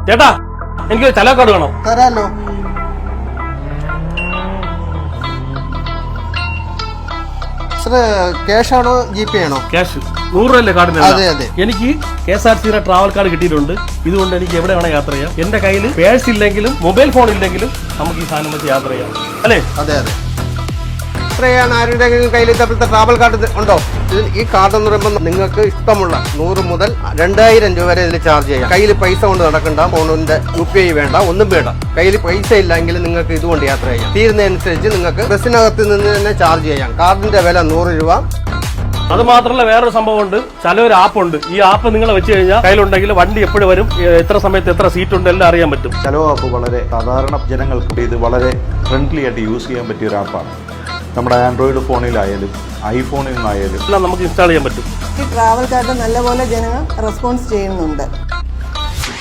ചേട്ടാ എനിക്ക് ചലോ കാർഡ് വേണം. തരാലോ. ക്യാഷ് ആണോ GP ആണോ? ക്യാഷ് 100 രൂപയല്ലേ കാർഡിന്? അതെ അതെ. എനിക്ക് KSRTC ട്രാവൽ കാർഡ് കിട്ടിയിട്ടുണ്ട്. ഇതുകൊണ്ട് എനിക്ക് എവിടെ വേണം യാത്ര ചെയ്യാം. എന്റെ കയ്യിൽ പേഴ്സ് ഇല്ലെങ്കിലും മൊബൈൽ ഫോൺ ഇല്ലെങ്കിലും നമുക്ക് ഈ സാധനം വെച്ച് യാത്ര ചെയ്യാം അല്ലേ? അതെ അതെ. എത്രയാണ് ആരുടെയെങ്കിലും കയ്യിൽ ഇതേപോലത്തെ ട്രാവൽ കാർഡ് ഉണ്ടോ? ഈ കാർഡ് എന്ന് പറയുമ്പോൾ നിങ്ങൾക്ക് ഇഷ്ടമുള്ള 100 മുതൽ 2000 രൂപ വരെ ഇതിൽ ചാർജ് ചെയ്യാം. കയ്യിൽ പൈസ കൊണ്ട് നടക്കണ്ട, ഫോണിന്റെ UPI വേണ്ട, ഒന്നും വേണ്ട. കയ്യിൽ പൈസ ഇല്ലെങ്കിൽ നിങ്ങൾക്ക് ഇതുകൊണ്ട് യാത്ര ചെയ്യാം. തീരുന്നതനുസരിച്ച് നിങ്ങൾക്ക് ബസ്സിനകത്ത് നിന്ന് തന്നെ ചാർജ് ചെയ്യാം. കാർഡിന്റെ വില 100 രൂപ. അത് മാത്രമല്ല വേറൊരു സംഭവം ഉണ്ട്. ചിലൊരു ആപ്പ് ഉണ്ട്. ഈ ആപ്പ് നിങ്ങൾ വെച്ച് കഴിഞ്ഞാൽ കയ്യിലുണ്ടെങ്കിൽ വണ്ടി എപ്പോഴും വരും, എത്ര സമയത്ത് എത്ര സീറ്റ് ഉണ്ട് എല്ലാം അറിയാൻ പറ്റും. ചലോ ആപ്പ് വളരെ സാധാരണ ജനങ്ങൾക്ക് ഇത് വളരെ ഫ്രണ്ട്ലി ആയിട്ട് യൂസ് ചെയ്യാൻ പറ്റിയ ഒരു ആപ്പാണ്. നമ്മുടെ ആൻഡ്രോയിഡ് ഫോണിലായാലും ഐഫോണിൽ നിന്നായാലും എല്ലാം നമുക്ക് ഇൻസ്റ്റാൾ ചെയ്യാൻ പറ്റും. ഈ ട്രാവൽ കാർഡ് നല്ലപോലെ ജനങ്ങൾ റെസ്പോൺസ് ചെയ്യുന്നുണ്ട്.